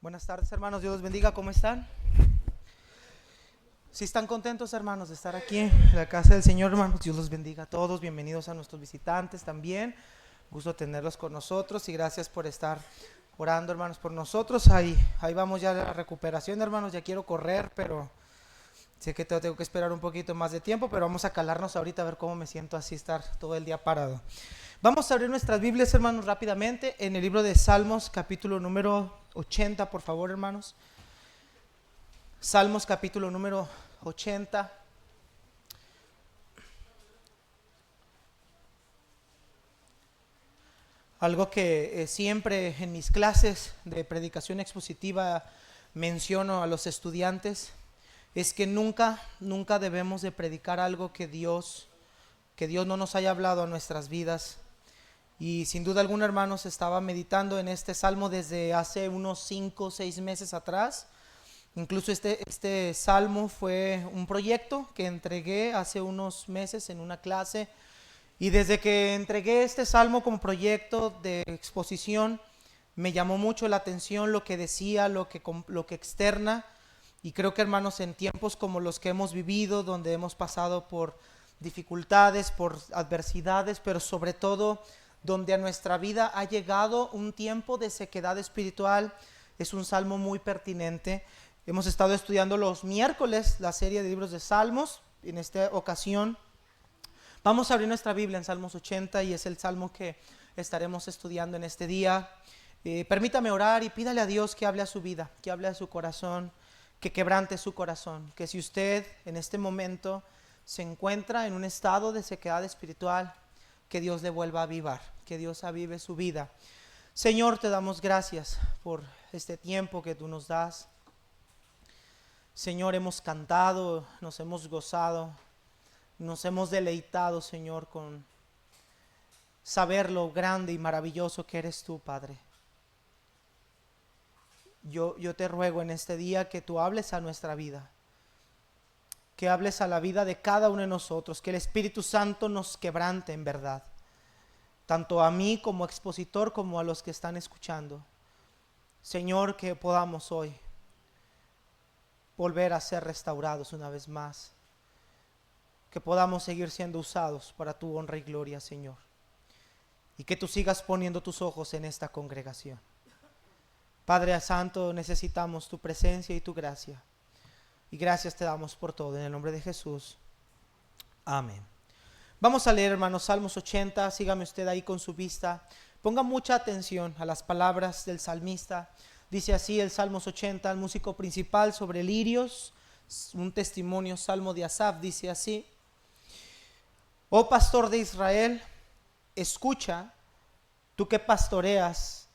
Buenas tardes, hermanos. Dios los bendiga. ¿Cómo están? Si están contentos, hermanos, de estar aquí en la casa del Señor, hermanos, Dios los bendiga a todos. Bienvenidos a nuestros visitantes también. Gusto tenerlos con nosotros y gracias por estar orando, hermanos, por nosotros. Ahí vamos ya a la recuperación, hermanos. Ya quiero correr, pero sé que tengo que esperar un poquito más de tiempo, pero vamos a calarnos ahorita a ver cómo me siento así estar todo el día parado. Vamos a abrir nuestras Biblias, hermanos, rápidamente en el libro de Salmos, capítulo número 80, por favor, hermanos. Salmos, capítulo número 80. Algo que siempre en mis clases de predicación expositiva menciono a los estudiantes es que nunca debemos de predicar algo que Dios no nos haya hablado a nuestras vidas. Y sin duda alguna, hermanos, estaba meditando en este salmo desde hace unos 5 o 6 meses atrás. Incluso este salmo fue un proyecto que entregué hace unos meses en una clase. Y desde que entregué este salmo como proyecto de exposición, me llamó mucho la atención lo que decía, lo que externa. Y creo que, hermanos, en tiempos como los que hemos vivido, donde hemos pasado por dificultades, por adversidades, pero sobre todo donde a nuestra vida ha llegado un tiempo de sequedad espiritual, es un salmo muy pertinente. Hemos estado estudiando los miércoles la serie de libros de Salmos. En esta ocasión vamos a abrir nuestra Biblia en Salmos 80 y es el salmo que estaremos estudiando en este día. Permítame orar y pídale a Dios que hable a su vida, que hable a su corazón, que quebrante su corazón. Que si usted en este momento se encuentra en un estado de sequedad espiritual, que Dios le vuelva a avivar, que Dios avive su vida. Señor, te damos gracias por este tiempo que tú nos das. Señor, hemos cantado, nos hemos gozado, nos hemos deleitado, Señor, con saber lo grande y maravilloso que eres tú, Padre. Yo te ruego en este día que tú hables a nuestra vida, que hables a la vida de cada uno de nosotros, que el Espíritu Santo nos quebrante en verdad, tanto a mí como expositor como a los que están escuchando. Señor, que podamos hoy volver a ser restaurados una vez más, que podamos seguir siendo usados para tu honra y gloria, Señor, y que tú sigas poniendo tus ojos en esta congregación. Padre Santo, necesitamos tu presencia y tu gracia, y gracias te damos por todo, en el nombre de Jesús, amén. Vamos a leer, hermanos, Salmos 80, sígame usted ahí con su vista, ponga mucha atención a las palabras del salmista. Dice así el Salmos 80, el músico principal sobre lirios, un testimonio, salmo de Asaf, dice así: Oh pastor de Israel, escucha, tú que pastoreas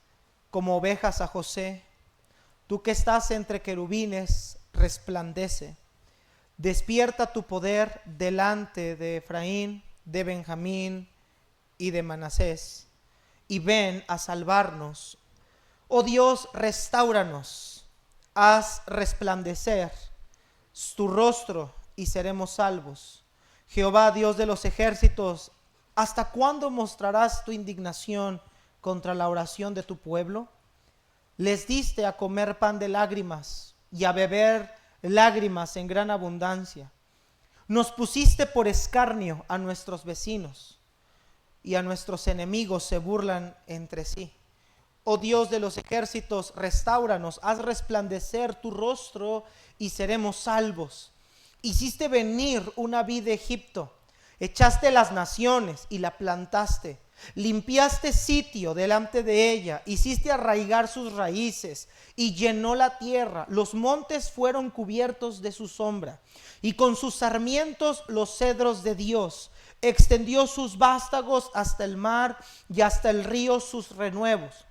como ovejas a José, tú que estás entre querubines, resplandece. Despierta tu poder delante de Efraín, de Benjamín y de Manasés, y ven a salvarnos. Oh Dios, restáuranos, haz resplandecer tu rostro y seremos salvos. Jehová, Dios de los ejércitos, ¿hasta cuándo mostrarás tu indignación contra la oración de tu pueblo? Les diste a comer pan de lágrimas y a beber lágrimas en gran abundancia. Nos pusiste por escarnio a nuestros vecinos, y a nuestros enemigos se burlan entre sí. Oh Dios de los ejércitos, restáuranos, haz resplandecer tu rostro y seremos salvos. Hiciste venir una vid de Egipto, echaste las naciones y la plantaste. Limpiaste sitio delante de ella, hiciste arraigar sus raíces y llenó la tierra. Los montes fueron cubiertos de su sombra y con sus sarmientos los cedros de Dios. Extendió sus vástagos hasta el mar y hasta el río sus renuevos.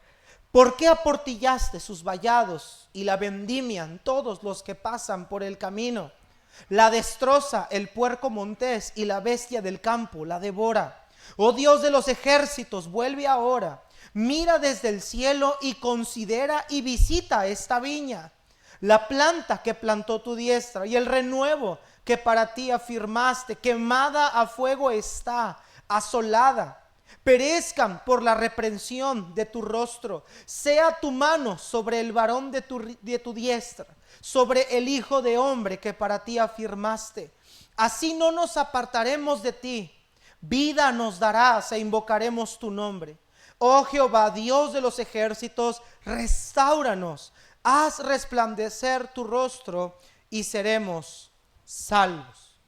¿Por qué aportillaste sus vallados y la vendimian todos los que pasan por el camino? La destroza el puerco montés y la bestia del campo la devora. Oh Dios de los ejércitos, vuelve ahora. Mira desde el cielo y considera y visita esta viña, la planta que plantó tu diestra y el renuevo que para ti afirmaste. Quemada a fuego está, asolada. perezcan por la reprensión de tu rostro. Sea tu mano sobre el varón de tu diestra, sobre el hijo de hombre que para ti afirmaste. Así no nos apartaremos de ti. Vida nos darás e invocaremos tu nombre. Oh Jehová, Dios de los ejércitos, restáuranos. Haz resplandecer tu rostro y seremos salvos.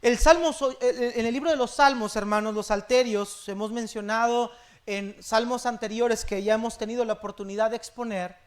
En el libro de los Salmos, hermanos, los salterios, hemos mencionado en salmos anteriores que ya hemos tenido la oportunidad de exponer,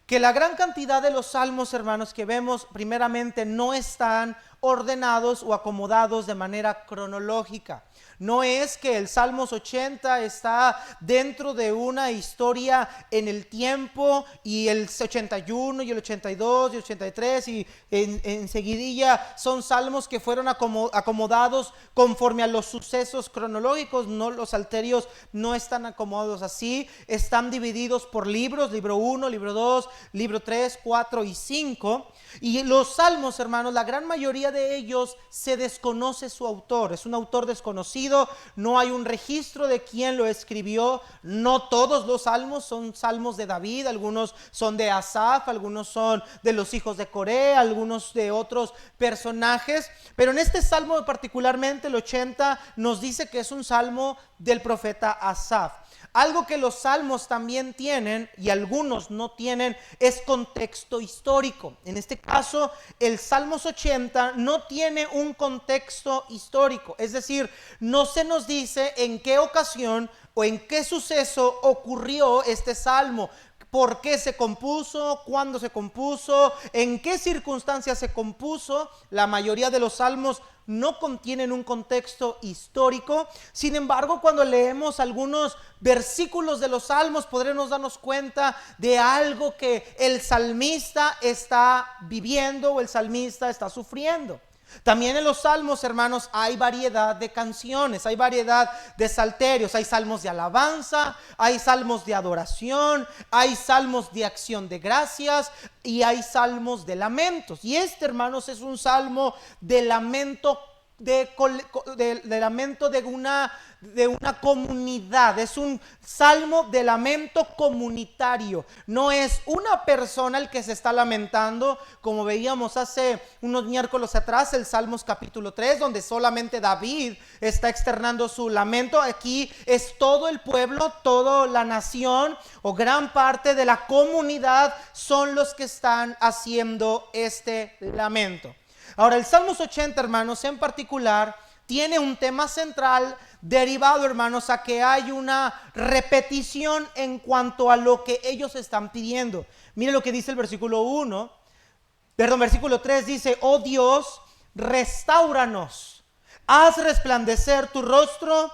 que la gran cantidad de los salmos, hermanos, que vemos primeramente no están ordenados o acomodados de manera cronológica. No es que el Salmos 80 está dentro de una historia en el tiempo y el 81 y el 82 y el 83 y en seguidilla son salmos que fueron acomodados conforme a los sucesos cronológicos. No, los salterios no están acomodados así, están divididos por libros, libro 1, libro 2, libro 3, 4 y 5. Y los salmos, hermanos, la gran mayoría de ellos se desconoce su autor, es un autor desconocido, no hay un registro de quién lo escribió. No todos los salmos son salmos de David, algunos son de Asaf, algunos son de los hijos de Coré, algunos de otros personajes, pero en este salmo particularmente el 80 nos dice que es un salmo del profeta Asaf. Algo que los salmos también tienen y algunos no tienen es contexto histórico. En este caso, el Salmos 80 no tiene un contexto histórico, es decir, no se nos dice en qué ocasión o en qué suceso ocurrió este salmo. ¿Por qué se compuso? ¿Cuándo se compuso? ¿En qué circunstancias se compuso? La mayoría de los salmos no contienen un contexto histórico. Sin embargo, cuando leemos algunos versículos de los salmos, podremos darnos cuenta de algo que el salmista está viviendo o el salmista está sufriendo. También en los salmos, hermanos, hay variedad de canciones, hay variedad de salterios, hay salmos de alabanza, hay salmos de adoración, hay salmos de acción de gracias y hay salmos de lamentos. Y este, hermanos, es un salmo de lamento lamento de una comunidad. Es un salmo de lamento comunitario. No es una persona el que se está lamentando, como veíamos hace unos miércoles atrás, el Salmos capítulo 3, donde solamente David está externando su lamento. Aquí es todo el pueblo, toda la nación o gran parte de la comunidad son los que están haciendo este lamento. Ahora, el Salmos 80, hermanos, en particular, tiene un tema central derivado, hermanos, a que hay una repetición en cuanto a lo que ellos están pidiendo. Mire lo que dice el versículo 3 dice: oh Dios, restáuranos, haz resplandecer tu rostro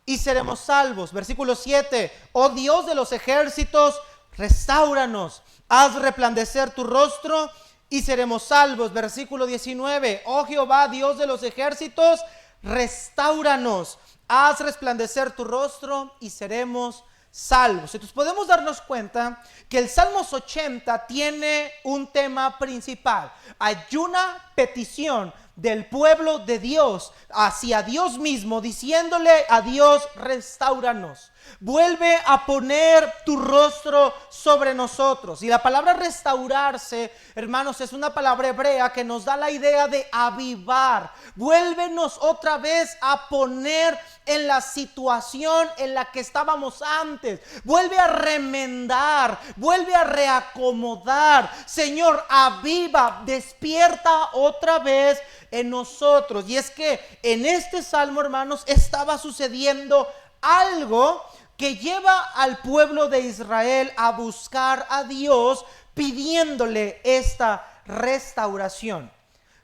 y seremos salvos. Versículo 7, oh Dios de los ejércitos, restáuranos, haz resplandecer tu rostro y seremos salvos. Versículo 19, oh Jehová, Dios de los ejércitos, restáuranos, haz resplandecer tu rostro y seremos salvos. Entonces podemos darnos cuenta que el Salmos 80 tiene un tema principal. Hay una petición del pueblo de Dios hacia Dios mismo, diciéndole a Dios: restáuranos, vuelve a poner tu rostro sobre nosotros. Y la palabra restaurarse, hermanos, es una palabra hebrea que nos da la idea de avivar. Vuélvenos otra vez a poner en la situación en la que estábamos antes. Vuelve a remendar, vuelve a reacomodar. Señor, aviva, despierta otra vez en nosotros. Y es que en este salmo, hermanos, estaba sucediendo algo que lleva al pueblo de Israel a buscar a Dios pidiéndole esta restauración.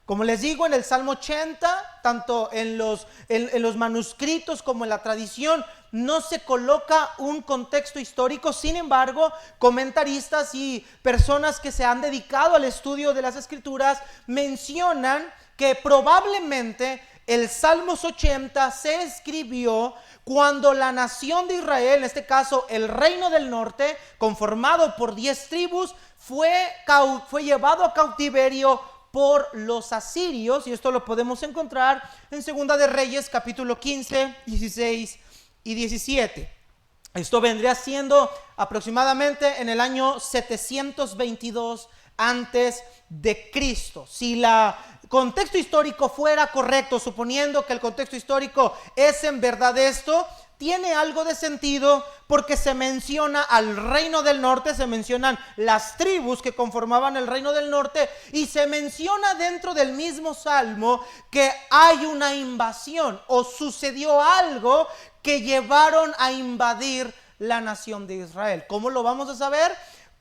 Como les digo, en el Salmo 80, tanto en los manuscritos como en la tradición, no se coloca un contexto histórico. Sin embargo, comentaristas y personas que se han dedicado al estudio de las Escrituras mencionan que probablemente el Salmos 80 se escribió cuando la nación de Israel, en este caso el reino del norte, conformado por 10 tribus, fue llevado a cautiverio por los asirios. Y esto lo podemos encontrar en Segunda de Reyes capítulo 15, 16 y 17. Esto vendría siendo aproximadamente en el año 722 antes de Cristo. Si el contexto histórico fuera correcto, suponiendo que el contexto histórico es en verdad esto, tiene algo de sentido porque se menciona al reino del norte, se mencionan las tribus que conformaban el reino del norte y se menciona dentro del mismo salmo que hay una invasión o sucedió algo que llevaron a invadir la nación de Israel. ¿Cómo lo vamos a saber?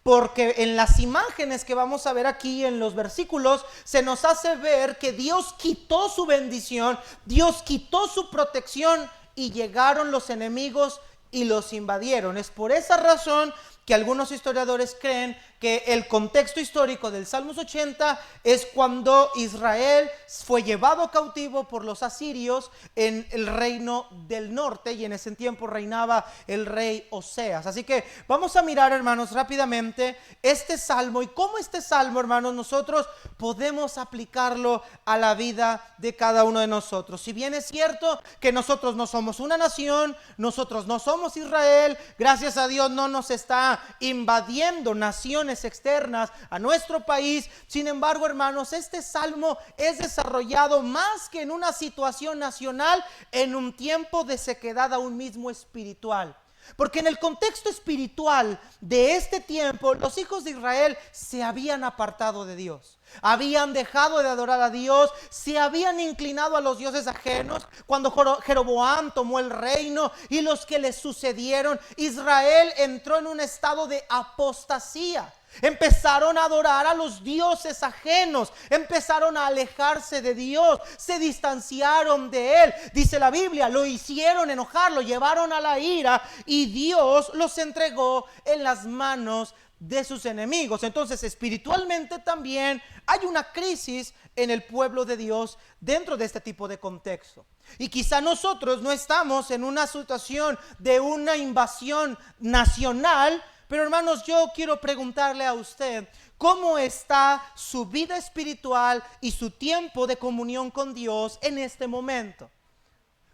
Porque en las imágenes que vamos a ver aquí en los versículos se nos hace ver que Dios quitó su bendición, Dios quitó su protección y llegaron los enemigos y los invadieron. Es por esa razón que algunos historiadores creen que el contexto histórico del Salmos 80 es cuando Israel fue llevado cautivo por los asirios en el reino del norte, y en ese tiempo reinaba el rey Oseas. Así que vamos a mirar, hermanos, rápidamente este salmo y cómo este salmo, hermanos, nosotros podemos aplicarlo a la vida de cada uno de nosotros. Si bien es cierto que nosotros no somos una nación, nosotros no somos Israel, gracias a Dios no nos está invadiendo naciones externas a nuestro país. Sin embargo, hermanos, este salmo es desarrollado más que en una situación nacional, en un tiempo de sequedad aún mismo espiritual. Porque en el contexto espiritual de este tiempo, los hijos de Israel se habían apartado de Dios. Habían dejado de adorar a Dios, se habían inclinado a los dioses ajenos. Cuando Jeroboam tomó el reino y los que le sucedieron, Israel entró en un estado de apostasía. Empezaron a adorar a los dioses ajenos, empezaron a alejarse de Dios, se distanciaron de Él. Dice la Biblia, lo hicieron enojar, lo llevaron a la ira y Dios los entregó en las manos de sus enemigos. Entonces, espiritualmente también hay una crisis en el pueblo de Dios dentro de este tipo de contexto. Y quizá nosotros no estamos en una situación de una invasión nacional, pero hermanos, yo quiero preguntarle a usted, ¿cómo está su vida espiritual y su tiempo de comunión con Dios en este momento?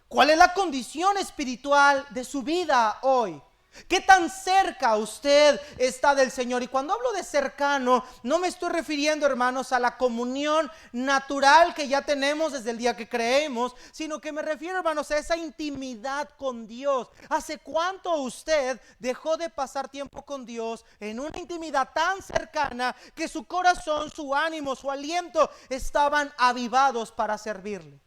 ¿Cuál es la condición espiritual de su vida hoy? ¿Qué tan cerca usted está del Señor? Y cuando hablo de cercano, no me estoy refiriendo, hermanos, a la comunión natural que ya tenemos desde el día que creemos, sino que me refiero, hermanos, a esa intimidad con Dios. ¿Hace cuánto usted dejó de pasar tiempo con Dios en una intimidad tan cercana que su corazón, su ánimo, su aliento estaban avivados para servirle?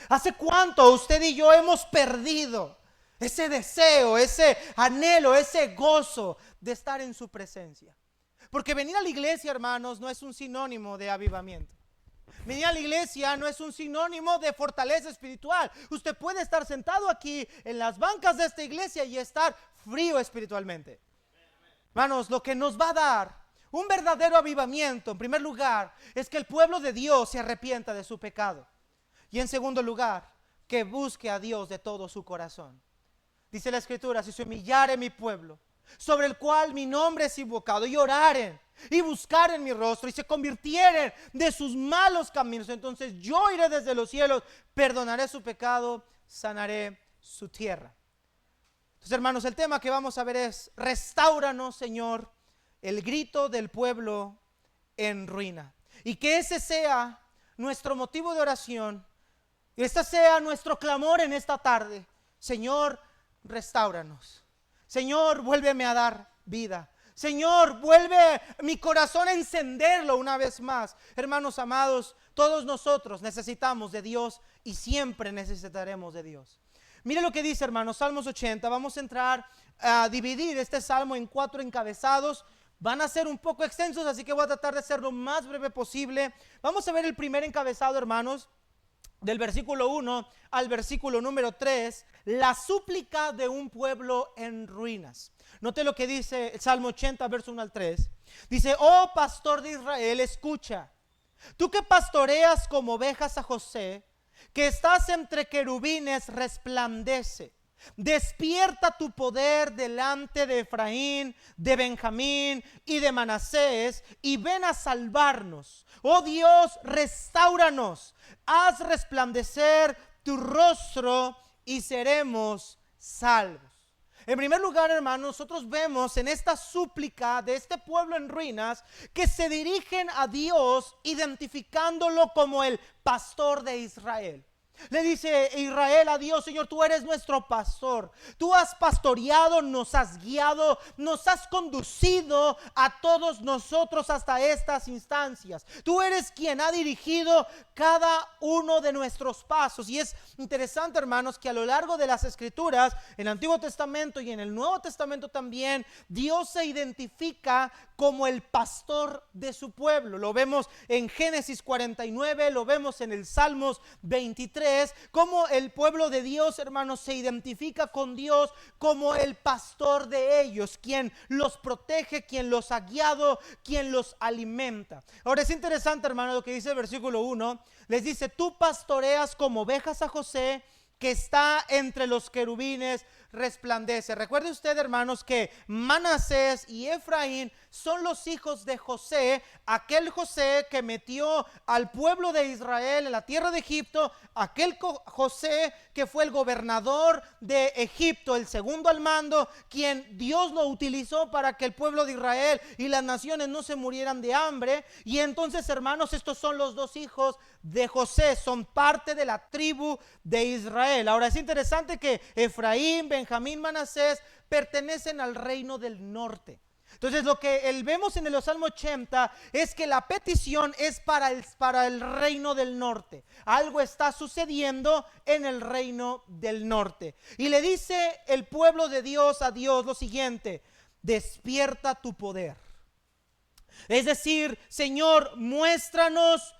¿Hace cuánto usted y yo hemos perdido ese deseo, ese anhelo, ese gozo de estar en su presencia? Porque venir a la iglesia, hermanos, no es un sinónimo de avivamiento. Venir a la iglesia no es un sinónimo de fortaleza espiritual. Usted puede estar sentado aquí en las bancas de esta iglesia y estar frío espiritualmente. Hermanos, lo que nos va a dar un verdadero avivamiento, en primer lugar, es que el pueblo de Dios se arrepienta de su pecado. Y en segundo lugar, que busque a Dios de todo su corazón. Dice la Escritura, si se humillare mi pueblo, sobre el cual mi nombre es invocado, y oraren y buscaren mi rostro y se convirtieren de sus malos caminos, entonces yo iré desde los cielos, perdonaré su pecado, sanaré su tierra. Entonces, hermanos, el tema que vamos a ver es: restáuranos, Señor, el grito del pueblo en ruina. Y que ese sea nuestro motivo de oración, y este sea nuestro clamor en esta tarde. Señor, restáuranos. Señor, vuélveme a dar vida. Señor, vuelve mi corazón a encenderlo una vez más. Hermanos amados, todos nosotros necesitamos de Dios y siempre necesitaremos de Dios. Mire lo que dice, hermanos, Salmos 80. Vamos a entrar a dividir este salmo en 4 encabezados. Van a ser un poco extensos, así que voy a tratar de ser lo más breve posible. Vamos a ver el primer encabezado, hermanos, del versículo 1 al versículo número 3, la súplica de un pueblo en ruinas. Note lo que dice el Salmo 80, verso 1 al 3. Dice: oh pastor de Israel, escucha, tú que pastoreas como ovejas a José, que estás entre querubines, resplandece. Despierta tu poder delante de Efraín, de Benjamín y de Manasés, y ven a salvarnos. Oh Dios, restáuranos, haz resplandecer tu rostro y seremos salvos. En primer lugar, hermanos, nosotros vemos en esta súplica de este pueblo en ruinas que se dirigen a Dios identificándolo como el pastor de Israel. Le dice Israel a Dios: Señor, tú eres nuestro pastor. Tú has pastoreado, nos has guiado, nos has conducido a todos nosotros hasta estas instancias. Tú eres quien ha dirigido cada uno de nuestros pasos. Y es interesante, hermanos, que a lo largo de las escrituras, en el Antiguo Testamento y en el Nuevo Testamento también, Dios se identifica como el pastor de su pueblo. Lo vemos en Génesis 49, lo vemos en el Salmos 23, como el pueblo de Dios, hermanos, se identifica con Dios como el pastor de ellos, quien los protege, quien los ha guiado, quien los alimenta. Ahora es interesante, hermano, lo que dice el versículo 1. Les dice: tú pastoreas como ovejas a José, que está entre los querubines, resplandece. Recuerde usted, hermanos, que Manasés y Efraín son los hijos de José, aquel José que metió al pueblo de Israel en la tierra de Egipto, aquel José que fue el gobernador de Egipto, el segundo al mando, quien Dios lo utilizó para que el pueblo de Israel y las naciones no se murieran de hambre. Y entonces, hermanos, estos son los dos hijos de José, son parte de la tribu de Israel. Ahora es interesante que Efraín, Benjamín, Manasés pertenecen al reino del norte. Entonces lo que vemos en el Salmo 80 es que la petición es para el reino del norte. Algo está sucediendo en el reino del norte. Y le dice el pueblo de Dios a Dios lo siguiente: despierta tu poder. Es decir, Señor, muéstranos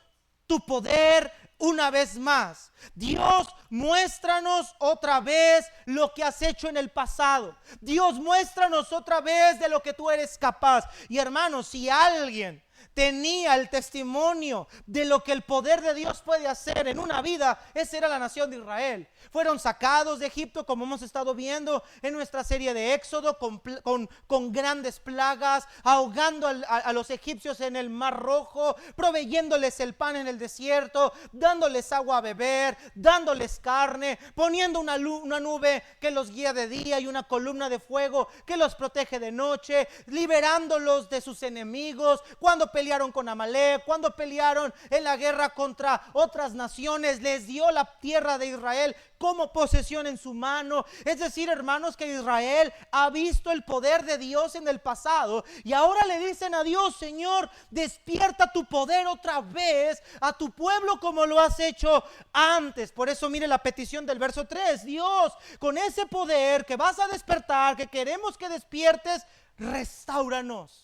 tu poder una vez más. Dios, muéstranos otra vez lo que has hecho en el pasado. Dios, muéstranos otra vez de lo que tú eres capaz. Y hermanos, si alguien tenía el testimonio de lo que el poder de Dios puede hacer en una vida, esa era la nación de Israel. Fueron sacados de Egipto, como hemos estado viendo en nuestra serie de Éxodo, con grandes plagas, ahogando a los egipcios en el Mar Rojo, proveyéndoles el pan en el desierto, dándoles agua a beber, dándoles carne, poniendo una nube que los guía de día y una columna de fuego que los protege de noche, liberándolos de sus enemigos. Cuando pelearon con Amalek, cuando pelearon en la guerra contra otras naciones, les dio la tierra de Israel como posesión en su mano. Es decir, hermanos, que Israel ha visto el poder de Dios en el pasado, y ahora le dicen a Dios: Señor, despierta tu poder otra vez a tu pueblo como lo has hecho antes. Por eso mire la petición del verso 3: Dios, con ese poder que vas a despertar, que queremos que despiertes, restáuranos.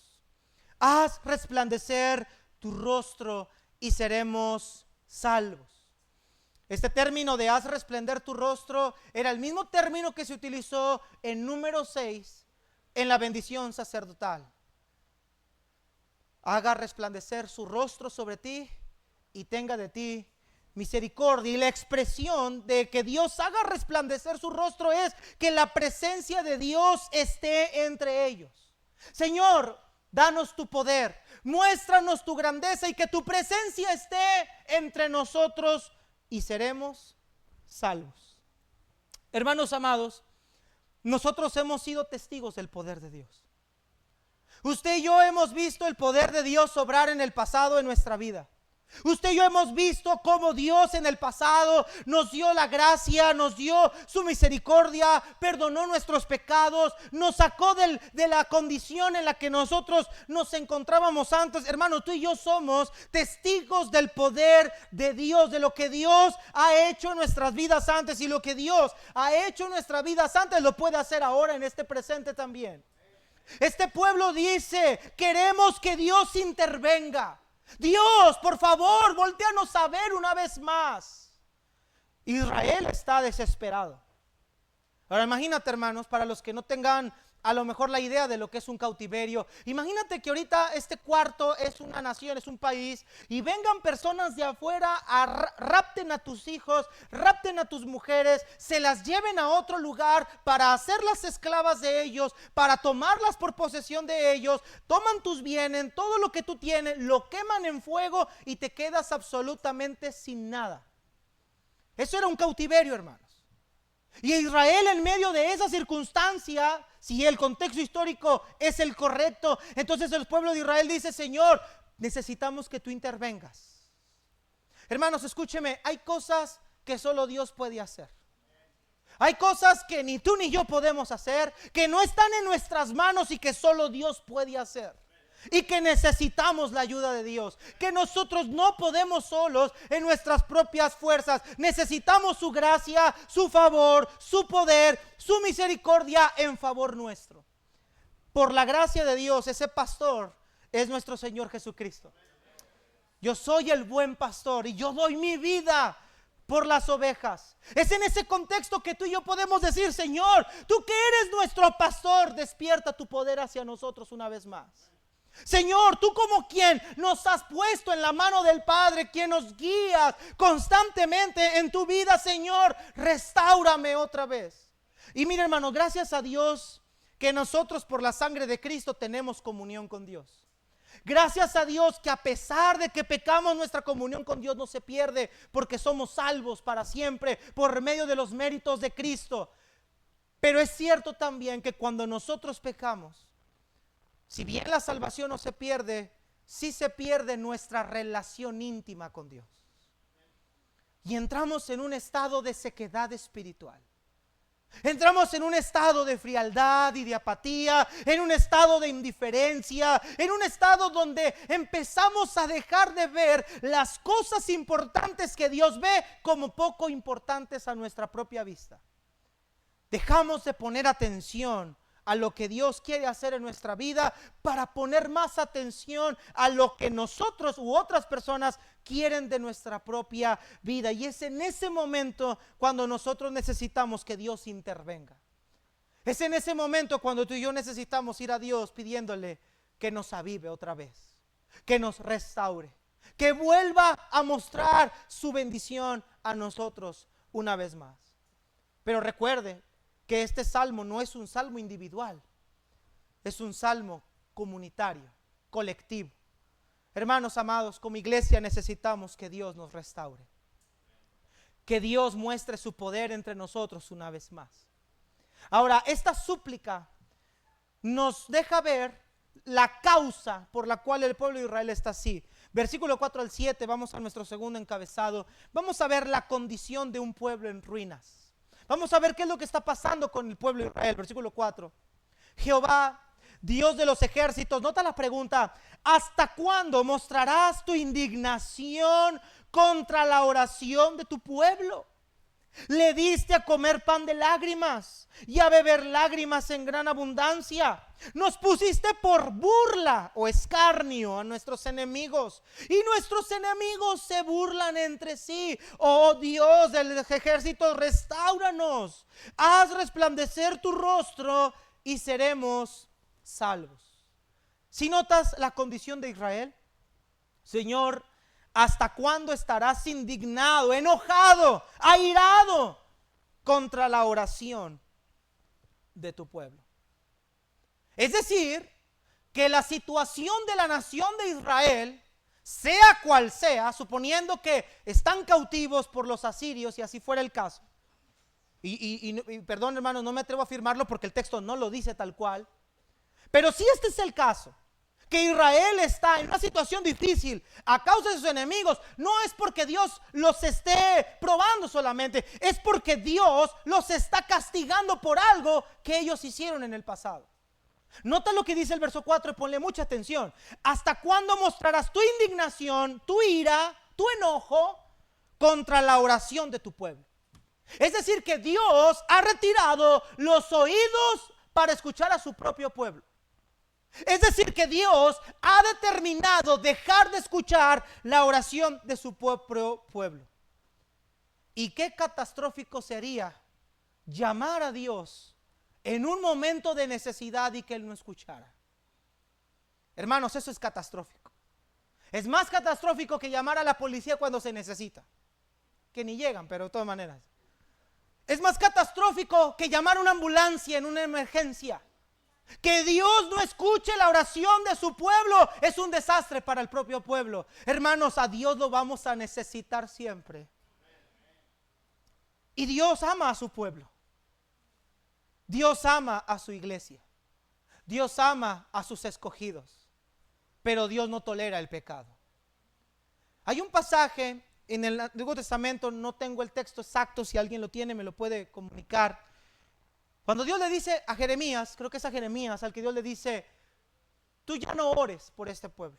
Haz resplandecer tu rostro y seremos salvos. Este término de haz resplandecer tu rostro era el mismo término que se utilizó en número 6 en la bendición sacerdotal. Haga resplandecer su rostro sobre ti y tenga de ti misericordia. Y la expresión de que Dios haga resplandecer su rostro es que la presencia de Dios esté entre ellos. Señor, danos tu poder, muéstranos tu grandeza y que tu presencia esté entre nosotros y seremos salvos. Hermanos amados, nosotros hemos sido testigos del poder de Dios. Usted y yo hemos visto el poder de Dios obrar en el pasado en nuestra vida. Usted y yo hemos visto cómo Dios en el pasado nos dio la gracia, nos dio su misericordia, perdonó nuestros pecados, nos sacó de la condición en la que nosotros nos encontrábamos antes. Hermanos, tú y yo somos testigos del poder de Dios, de lo que Dios ha hecho en nuestras vidas antes, y lo que Dios ha hecho en nuestras vidas antes lo puede hacer ahora en este presente también. Este pueblo dice: queremos que Dios intervenga. Dios, por favor, voltéanos a ver una vez más. Israel está desesperado. Ahora imagínate, hermanos, para los que no tengan a lo mejor la idea de lo que es un cautiverio, imagínate que ahorita este cuarto es una nación, es un país, y vengan personas de afuera rapten a tus hijos, rapten a tus mujeres, se las lleven a otro lugar para hacerlas esclavas de ellos, para tomarlas por posesión de ellos, toman tus bienes, todo lo que tú tienes, lo queman en fuego y te quedas absolutamente sin nada. Eso era un cautiverio, hermanos. Y Israel, en medio de esa circunstancia, si el contexto histórico es el correcto, entonces el pueblo de Israel dice: Señor, necesitamos que tú intervengas. Hermanos, escúcheme, hay cosas que solo Dios puede hacer. Hay cosas que ni tú ni yo podemos hacer, que no están en nuestras manos y que solo Dios puede hacer. Y que necesitamos la ayuda de Dios, que nosotros no podemos solos en nuestras propias fuerzas. Necesitamos su gracia, su favor, su poder, su misericordia en favor nuestro. Por la gracia de Dios, ese pastor es nuestro Señor Jesucristo. Yo soy el buen pastor y yo doy mi vida por las ovejas. Es en ese contexto que tú y yo podemos decir: Señor, tú que eres nuestro pastor, despierta tu poder hacia nosotros una vez más. Señor, tú como quien nos has puesto en la mano del Padre, quien nos guías constantemente en tu vida, Señor, restáurame otra vez. Y mira, hermano, gracias a Dios que nosotros por la sangre de Cristo tenemos comunión con Dios. Gracias a Dios que a pesar de que pecamos, nuestra comunión con Dios no se pierde, porque somos salvos para siempre por medio de los méritos de Cristo. Pero es cierto también que cuando nosotros pecamos, si bien la salvación no se pierde, sí se pierde nuestra relación íntima con Dios. Y entramos en un estado de sequedad espiritual. Entramos en un estado de frialdad y de apatía, en un estado de indiferencia, en un estado donde empezamos a dejar de ver las cosas importantes que Dios ve como poco importantes a nuestra propia vista. Dejamos de poner atención a lo que Dios quiere hacer en nuestra vida para poner más atención a lo que nosotros u otras personas quieren de nuestra propia vida. Y es en ese momento cuando nosotros necesitamos que Dios intervenga. Es en ese momento cuando tú y yo necesitamos ir a Dios pidiéndole que nos avive otra vez, que nos restaure, que vuelva a mostrar su bendición a nosotros una vez más. Pero recuerde que este salmo no es un salmo individual, es un salmo comunitario, colectivo. Hermanos amados, como iglesia necesitamos que Dios nos restaure, que Dios muestre su poder entre nosotros una vez más. Ahora, esta súplica nos deja ver la causa por la cual el pueblo de Israel está así. Versículo 4 al 7, vamos a nuestro segundo encabezado. Vamos a ver la condición de un pueblo en ruinas. Vamos a ver qué es lo que está pasando con el pueblo de Israel. Versículo 4. Jehová, Dios de los ejércitos, nota la pregunta: ¿hasta cuándo mostrarás tu indignación contra la oración de tu pueblo? Le diste a comer pan de lágrimas y a beber lágrimas en gran abundancia. Nos pusiste por burla o escarnio a nuestros enemigos, y nuestros enemigos se burlan entre sí. Oh Dios del ejército, restáuranos. Haz resplandecer tu rostro y seremos salvos. Si notas la condición de Israel: Señor, ¿hasta cuándo estarás indignado, enojado, airado contra la oración de tu pueblo? Es decir, que la situación de la nación de Israel, sea cual sea, suponiendo que están cautivos por los asirios, y así fuera el caso, y perdón, hermanos, no me atrevo a afirmarlo porque el texto no lo dice tal cual, pero si este es el caso, que Israel está en una situación difícil a causa de sus enemigos, no es porque Dios los esté probando solamente, es porque Dios los está castigando por algo que ellos hicieron en el pasado. Nota lo que dice el verso 4 y ponle mucha atención. ¿Hasta cuándo mostrarás tu indignación, tu ira, tu enojo contra la oración de tu pueblo? Es decir, que Dios ha retirado los oídos para escuchar a su propio pueblo. Es decir, que Dios ha determinado dejar de escuchar la oración de su propio pueblo. Y qué catastrófico sería llamar a Dios en un momento de necesidad y que Él no escuchara. Hermanos, eso es catastrófico. Es más catastrófico que llamar a la policía cuando se necesita, que ni llegan, pero de todas maneras. Es más catastrófico que llamar a una ambulancia en una emergencia. Que Dios no escuche la oración de su pueblo es un desastre para el propio pueblo. Hermanos, a Dios lo vamos a necesitar siempre. Y Dios ama a su pueblo. Dios ama a su iglesia. Dios ama a sus escogidos. Pero Dios no tolera el pecado. Hay un pasaje en el Antiguo Testamento, no tengo el texto exacto, si alguien lo tiene me lo puede comunicar. Cuando Dios le dice a Jeremías, creo que es a Jeremías al que Dios le dice: tú ya no ores por este pueblo,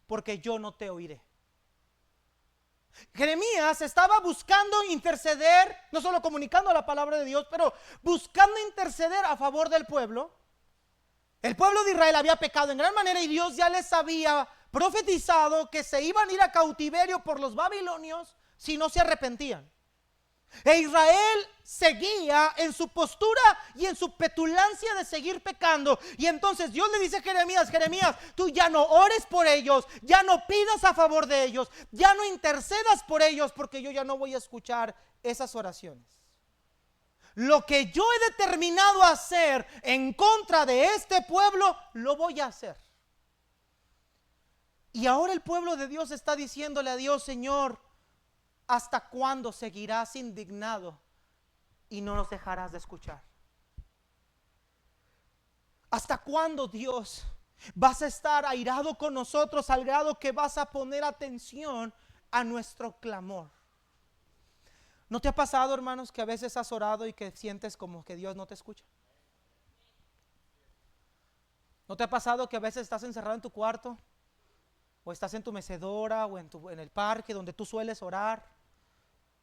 porque yo no te oiré. Jeremías estaba buscando interceder, no solo comunicando la palabra de Dios, pero buscando interceder a favor del pueblo. El pueblo de Israel había pecado en gran manera y Dios ya les había profetizado que se iban a ir a cautiverio por los babilonios si no se arrepentían. E Israel seguía en su postura y en su petulancia de seguir pecando. Y entonces Dios le dice a Jeremías: Jeremías, tú ya no ores por ellos, ya no pidas a favor de ellos, ya no intercedas por ellos, porque yo ya no voy a escuchar esas oraciones. Lo que yo he determinado hacer en contra de este pueblo, lo voy a hacer. Y ahora el pueblo de Dios está diciéndole a Dios: Señor, ¿hasta cuándo seguirás indignado y no nos dejarás de escuchar? ¿Hasta cuándo, Dios, vas a estar airado con nosotros al grado que vas a poner atención a nuestro clamor? ¿No te ha pasado, hermanos, que a veces has orado y que sientes como que Dios no te escucha? ¿No te ha pasado que a veces estás encerrado en tu cuarto, o estás en tu mecedora, o en el parque donde tú sueles orar,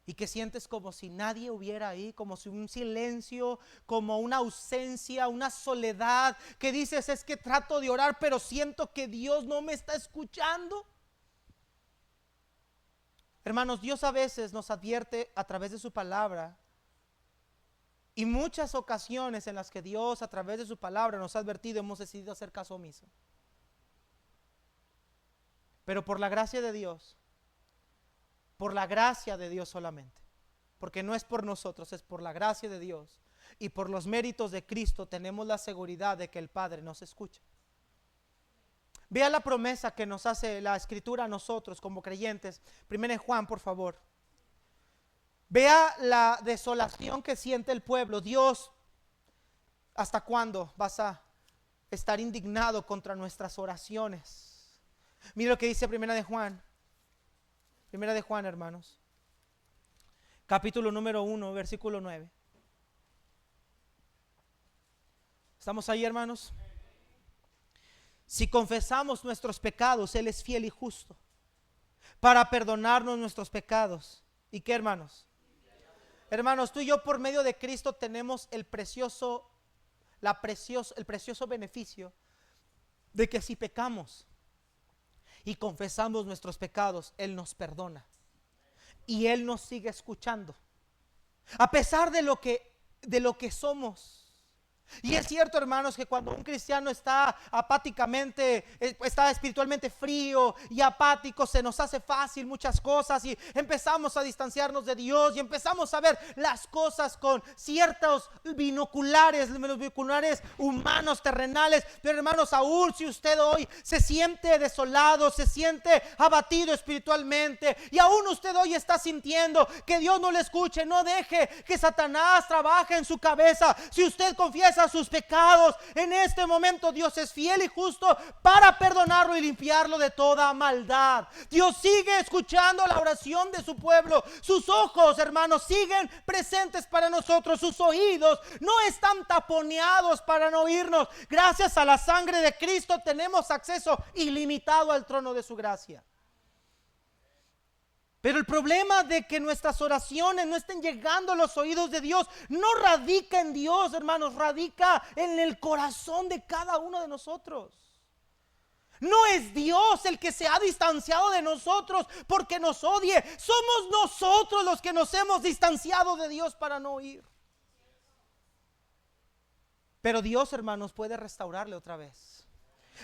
y que sientes como si nadie hubiera ahí, como si un silencio, como una ausencia, una soledad, que dices: es que trato de orar pero siento que Dios no me está escuchando? Hermanos, Dios a veces nos advierte a través de su palabra, y muchas ocasiones en las que Dios a través de su palabra nos ha advertido, hemos decidido hacer caso omiso. Pero por la gracia de Dios, por la gracia de Dios solamente, porque no es por nosotros, es por la gracia de Dios y por los méritos de Cristo, tenemos la seguridad de que el Padre nos escucha. Vea la promesa que nos hace la Escritura a nosotros como creyentes. Primero en Juan, por favor. Vea la desolación que siente el pueblo. Dios, ¿hasta cuándo vas a estar indignado contra nuestras oraciones? Mira lo que dice Primera de Juan. Primera de Juan, hermanos. Capítulo número 1, versículo 9. ¿Estamos ahí, hermanos? Si confesamos nuestros pecados, Él es fiel y justo para perdonarnos nuestros pecados. ¿Y qué, hermanos? Hermanos, tú y yo por medio de Cristo tenemos el precioso beneficio de que si pecamos y confesamos nuestros pecados, Él nos perdona y Él nos sigue escuchando a pesar de lo que somos. Y es cierto, hermanos, que cuando un cristiano está apáticamente, está espiritualmente frío y apático, se nos hace fácil muchas cosas y empezamos a distanciarnos de Dios y empezamos a ver las cosas con ciertos binoculares, los binoculares humanos, terrenales. Pero, hermanos, aún si usted hoy se siente desolado, se siente abatido espiritualmente, y aún usted hoy está sintiendo que Dios no le escuche, no deje que Satanás trabaje en su cabeza. Si usted confiesa sus pecados, en este momento Dios es fiel y justo para perdonarlo y limpiarlo de toda maldad. Dios sigue escuchando la oración de su pueblo. Sus ojos, hermanos, siguen presentes para nosotros. Sus oídos no están taponeados para no oírnos. Gracias a la sangre de Cristo tenemos acceso ilimitado al trono de su gracia. Pero el problema de que nuestras oraciones no estén llegando a los oídos de Dios no radica en Dios, hermanos, radica en el corazón de cada uno de nosotros. No es Dios el que se ha distanciado de nosotros porque nos odie. Somos nosotros los que nos hemos distanciado de Dios para no oír. Pero Dios, hermanos, puede restaurarle otra vez.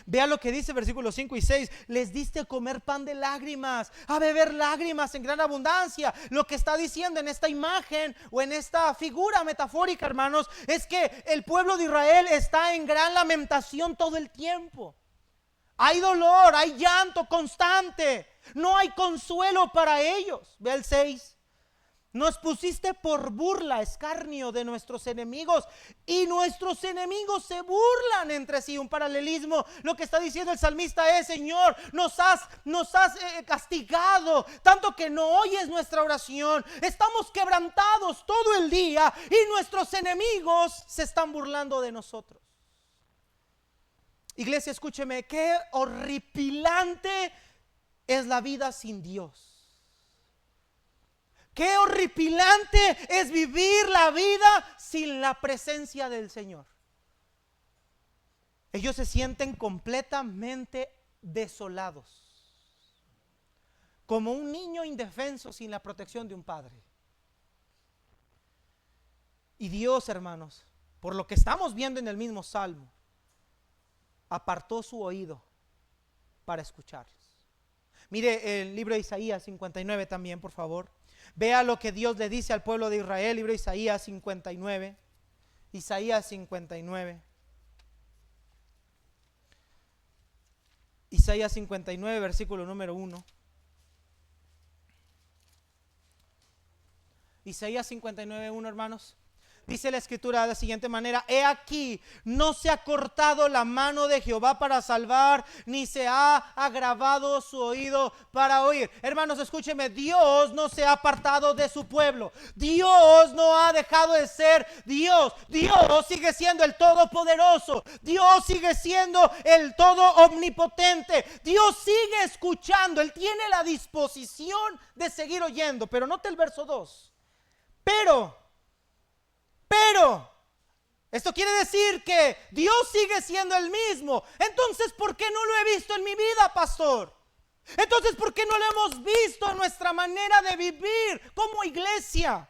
Vea lo que dice versículos 5 y 6. Les diste a comer pan de lágrimas, a beber lágrimas en gran abundancia. Lo que está diciendo en esta imagen o en esta figura metafórica, hermanos, es que el pueblo de Israel está en gran lamentación todo el tiempo. Hay dolor, hay llanto constante, no hay consuelo para ellos. Vea el 6. Nos pusiste por burla, escarnio de nuestros enemigos, y nuestros enemigos se burlan entre sí. Un paralelismo. Lo que está diciendo el salmista es: Señor, nos has castigado tanto que no oyes nuestra oración. Estamos quebrantados todo el día y nuestros enemigos se están burlando de nosotros. Iglesia, escúcheme, qué horripilante es la vida sin Dios. Qué horripilante es vivir la vida sin la presencia del Señor. Ellos se sienten completamente desolados, como un niño indefenso sin la protección de un padre. Y Dios, hermanos, por lo que estamos viendo en el mismo salmo, apartó su oído para escucharlos. Mire el libro de Isaías 59 también, por favor. Vea lo que Dios le dice al pueblo de Israel. Libro de Isaías 59. Isaías 59. Isaías 59, versículo número 1. Isaías 59, 1, hermanos. Dice la escritura de la siguiente manera: he aquí, no se ha cortado la mano de Jehová para salvar, ni se ha agravado su oído para oír. Hermanos, escúcheme, Dios no se ha apartado de su pueblo. Dios no ha dejado de ser Dios. Dios sigue siendo el Todopoderoso. Dios sigue siendo el Todo Omnipotente. Dios sigue escuchando. Él tiene la disposición de seguir oyendo. Pero note el verso 2. Pero, esto quiere decir que Dios sigue siendo el mismo. Entonces, ¿por qué no lo he visto en mi vida, pastor? Entonces, ¿por qué no lo hemos visto en nuestra manera de vivir como iglesia?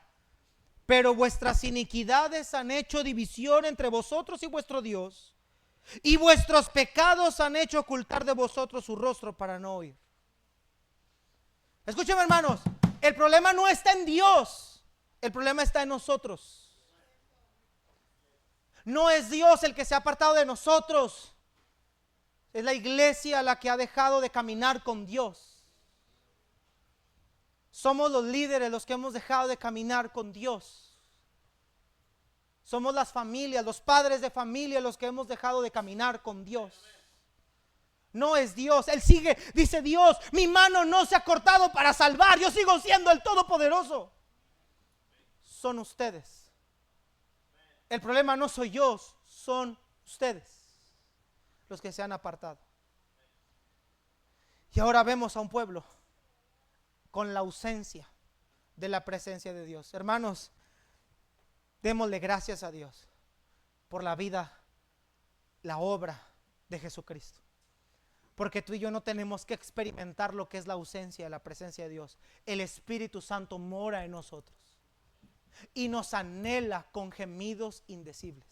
Pero vuestras iniquidades han hecho división entre vosotros y vuestro Dios, y vuestros pecados han hecho ocultar de vosotros su rostro para no oír. Escúcheme, hermanos, el problema no está en Dios, el problema está en nosotros. No es Dios el que se ha apartado de nosotros, es la iglesia la que ha dejado de caminar con Dios. Somos los líderes los que hemos dejado de caminar con Dios. Somos las familias, los padres de familia los que hemos dejado de caminar con Dios. No es Dios. Él sigue, dice Dios: mi mano no se ha cortado para salvar, yo sigo siendo el Todopoderoso. Son ustedes. El problema no soy yo, son ustedes los que se han apartado. Y ahora vemos a un pueblo con la ausencia de la presencia de Dios. Hermanos, démosle gracias a Dios por la vida, la obra de Jesucristo. Porque tú y yo no tenemos que experimentar lo que es la ausencia de la presencia de Dios. El Espíritu Santo mora en nosotros y nos anhela con gemidos indecibles.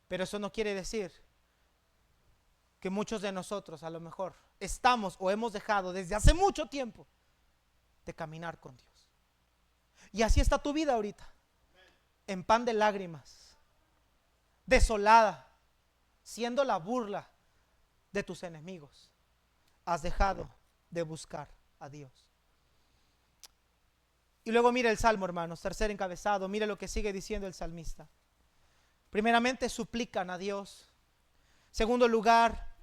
Pero eso no quiere decir que muchos de nosotros a lo mejor estamos o hemos dejado desde hace mucho tiempo de caminar con Dios. Y así está tu vida ahorita, en pan de lágrimas, desolada, siendo la burla de tus enemigos. Has dejado de buscar a Dios. Y luego mire el salmo, hermanos, tercer encabezado. Mire lo que sigue diciendo el salmista. Primeramente, suplican a Dios. Segundo lugar,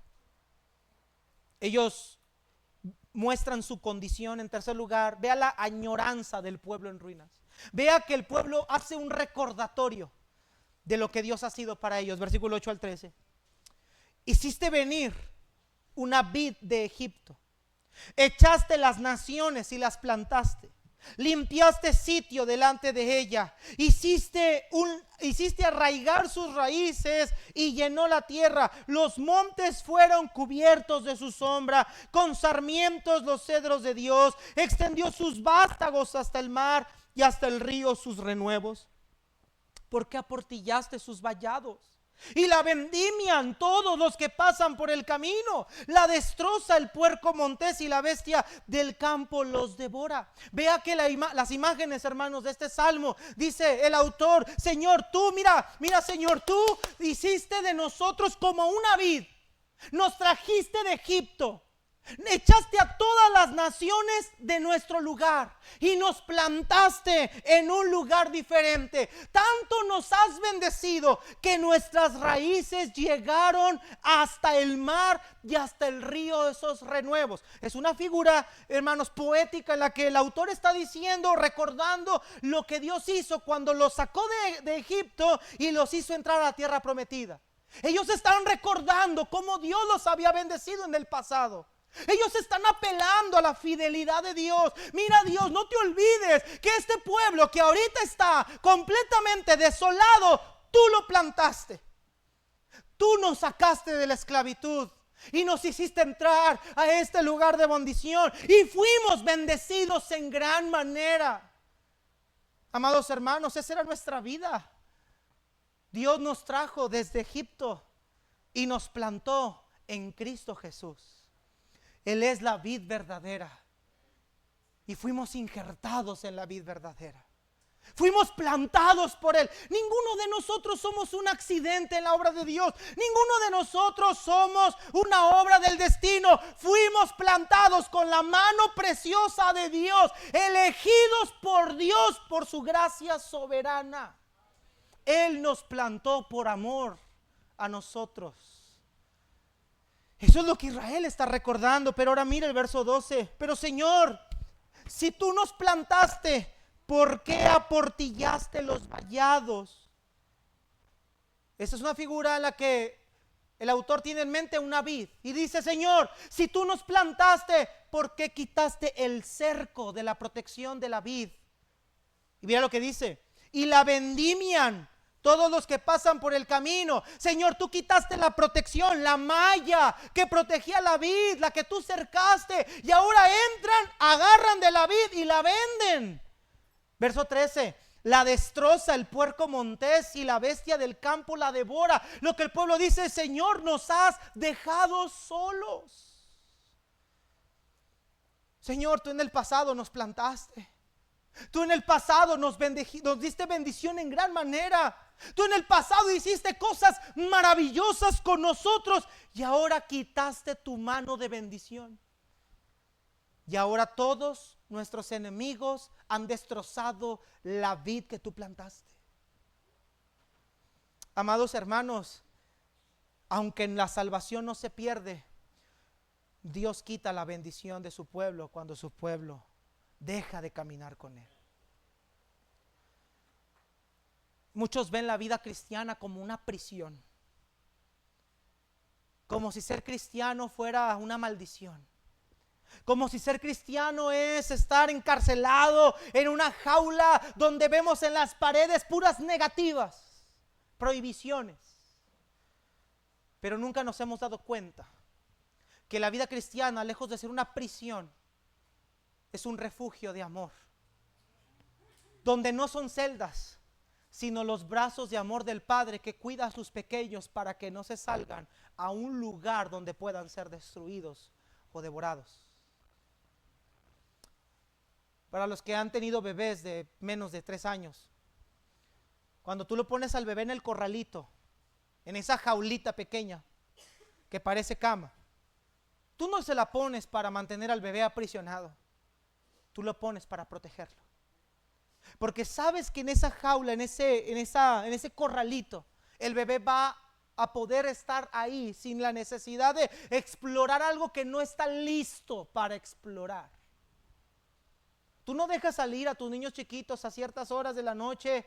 ellos muestran su condición. En tercer lugar, vea la añoranza del pueblo en ruinas. Vea que el pueblo hace un recordatorio de lo que Dios ha sido para ellos. Versículo 8 al 13. Hiciste venir una vid de Egipto, echaste las naciones y las plantaste, limpiaste sitio delante de ella, hiciste arraigar sus raíces y llenó la tierra. Los montes fueron cubiertos de su sombra, con sarmientos los cedros de Dios. Extendió sus vástagos hasta el mar y hasta el río sus renuevos. ¿Por qué aportillaste sus vallados? Y la vendimian todos los que pasan por el camino. La destroza el puerco montés y la bestia del campo los devora. Vea que las imágenes, hermanos, de este salmo, dice el autor: Señor, tú, mira, Señor, tú hiciste de nosotros como una vid. Nos trajiste de Egipto Echaste a todas las naciones de nuestro lugar y nos plantaste en un lugar diferente. Tanto nos has bendecido que nuestras raíces llegaron hasta el mar y hasta el río de esos renuevos. Es una figura, hermanos, poética en la que el autor está diciendo, recordando lo que Dios hizo cuando los sacó de Egipto y los hizo entrar a la tierra prometida. Ellos están recordando cómo Dios los había bendecido en el pasado. Ellos están apelando a la fidelidad de Dios. Mira, Dios, no te olvides que este pueblo que ahorita está completamente desolado, tú lo plantaste. Tú nos sacaste de la esclavitud y nos hiciste entrar a este lugar de bendición y fuimos bendecidos en gran manera. Amados hermanos, esa era nuestra vida. Dios nos trajo desde Egipto y nos plantó en Cristo Jesús. Él es la vid verdadera y fuimos injertados en la vid verdadera. Fuimos plantados por Él. Ninguno de nosotros somos un accidente en la obra de Dios. Ninguno de nosotros somos una obra del destino. Fuimos plantados con la mano preciosa de Dios, elegidos por Dios por su gracia soberana. Él nos plantó por amor a nosotros. Eso es lo que Israel está recordando. Pero ahora mira el verso 12. Pero Señor, si tú nos plantaste, ¿por qué aportillaste los vallados? Esa es una figura en la que el autor tiene en mente una vid. Y dice, Señor, si tú nos plantaste, ¿por qué quitaste el cerco de la protección de la vid? Y mira lo que dice. Y la vendimian todos los que pasan por el camino. Señor, tú quitaste la protección, la malla que protegía la vid, la que tú cercaste. Y ahora entran, agarran de la vid y la venden. Verso 13. La destroza el puerco montés y la bestia del campo la devora. Lo que el pueblo dice, Señor, nos has dejado solos. Señor, tú en el pasado nos plantaste. Tú en el pasado nos diste bendición en gran manera. Tú en el pasado hiciste cosas maravillosas con nosotros y ahora quitaste tu mano de bendición. Y ahora todos nuestros enemigos han destrozado la vid que tú plantaste. Amados hermanos, aunque en la salvación no se pierde, Dios quita la bendición de su pueblo cuando su pueblo deja de caminar con Él. Muchos ven la vida cristiana como una prisión, como si ser cristiano fuera una maldición, como si ser cristiano es estar encarcelado en una jaula donde vemos en las paredes puras negativas, prohibiciones. Pero nunca nos hemos dado cuenta que la vida cristiana, lejos de ser una prisión, es un refugio de amor, donde no son celdas, sino los brazos de amor del Padre que cuida a sus pequeños para que no se salgan a un lugar donde puedan ser destruidos o devorados. Para los que han tenido bebés de menos de 3 años, cuando tú lo pones al bebé en el corralito, en esa jaulita pequeña que parece cama, tú no se la pones para mantener al bebé aprisionado. Tú lo pones para protegerlo. Porque sabes que en esa jaula, en ese corralito, el bebé va a poder estar ahí sin la necesidad de explorar algo que no está listo para explorar. Tú no dejas salir a tus niños chiquitos a ciertas horas de la noche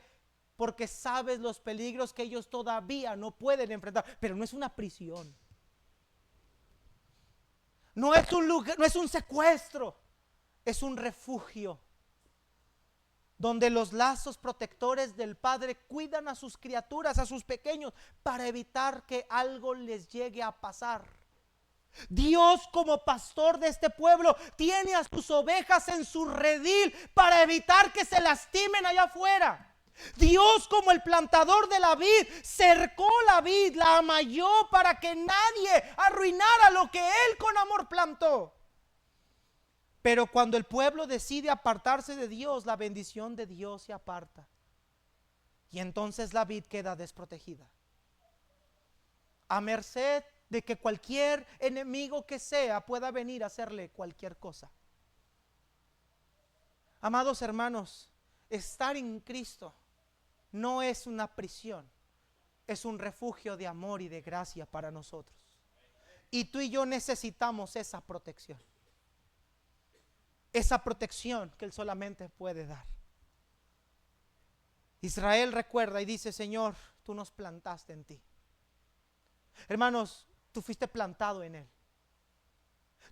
porque sabes los peligros que ellos todavía no pueden enfrentar. Pero no es una prisión. No es un lugar, no es un secuestro. Es un refugio donde los lazos protectores del Padre cuidan a sus criaturas, a sus pequeños, para evitar que algo les llegue a pasar. Dios, como pastor de este pueblo, tiene a sus ovejas en su redil para evitar que se lastimen allá afuera. Dios, como el plantador de la vid, cercó la vid, la amalló para que nadie arruinara lo que Él con amor plantó. Pero cuando el pueblo decide apartarse de Dios, la bendición de Dios se aparta. Y entonces la vid queda desprotegida, a merced de que cualquier enemigo que sea pueda venir a hacerle cualquier cosa. Amados hermanos, estar en Cristo no es una prisión, es un refugio de amor y de gracia para nosotros. Y tú y yo necesitamos esa protección que Él solamente puede dar. Israel recuerda y dice: Señor, tú nos plantaste en ti. Hermanos, tú fuiste plantado en Él.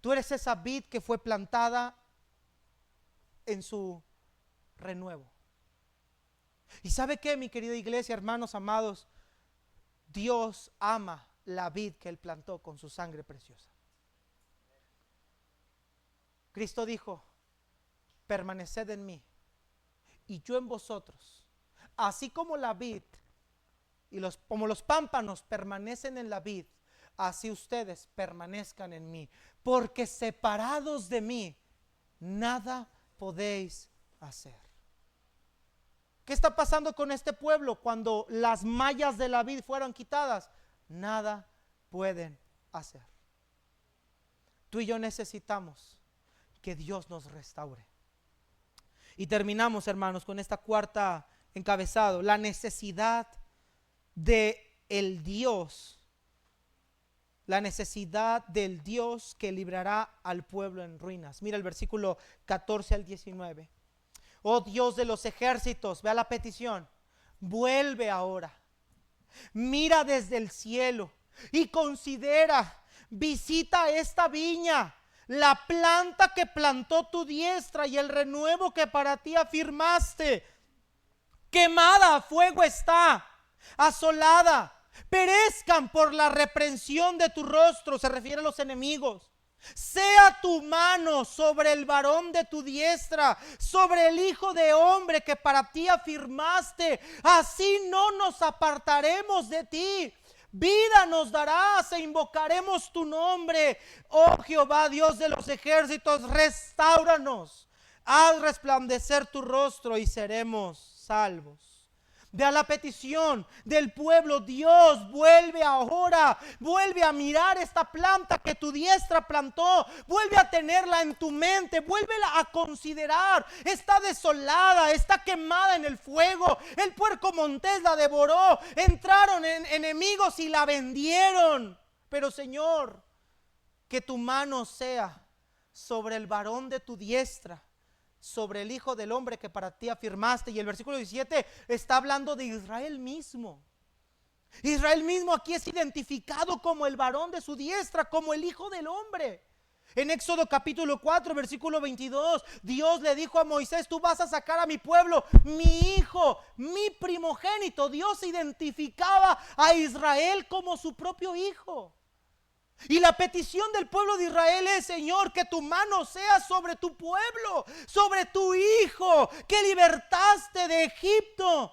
Tú eres esa vid que fue plantada en su renuevo. ¿Y sabe qué, mi querida iglesia, hermanos amados? Dios ama la vid que Él plantó con su sangre preciosa. Cristo dijo: permaneced en mí y yo en vosotros. Así como la vid y como los pámpanos permanecen en la vid, así ustedes permanezcan en mí, porque separados de mí nada podéis hacer. ¿Qué está pasando con este pueblo cuando las mallas de la vid fueron quitadas? Nada pueden hacer. Tú y yo necesitamos que Dios nos restaure. Y terminamos, hermanos, con esta cuarta encabezado: la necesidad de el Dios, la necesidad del Dios que librará al pueblo en ruinas. Mira el versículo 14 al 19. Oh Dios de los ejércitos, vea la petición: vuelve ahora, mira desde el cielo y considera, visita esta viña, la planta que plantó tu diestra y el renuevo que para ti afirmaste. Quemada a fuego está, asolada, perezcan por la reprensión de tu rostro. Se refiere a los enemigos. Sea tu mano sobre el varón de tu diestra, sobre el hijo de hombre que para ti afirmaste. Así no nos apartaremos de ti. Vida nos darás e invocaremos tu nombre. Oh Jehová, Dios de los ejércitos, restáuranos. Haz resplandecer tu rostro y seremos salvos. Vea la petición del pueblo: Dios, vuelve ahora, vuelve a mirar esta planta que tu diestra plantó, vuelve a tenerla en tu mente, vuélvela a considerar. Está desolada, está quemada en el fuego, el puerco montés la devoró, entraron enemigos y la vendieron. Pero Señor, que tu mano sea sobre el varón de tu diestra, sobre el hijo del hombre que para ti afirmaste. Y el versículo 17 está hablando de Israel mismo. Israel mismo aquí es identificado como el varón de su diestra, como el hijo del hombre. En Éxodo capítulo 4 versículo 22, Dios le dijo a Moisés: tú vas a sacar a mi pueblo, mi hijo, mi primogénito. Dios identificaba a Israel como su propio hijo. Y la petición del pueblo de Israel es: Señor, que tu mano sea sobre tu pueblo, sobre tu hijo que libertaste de Egipto.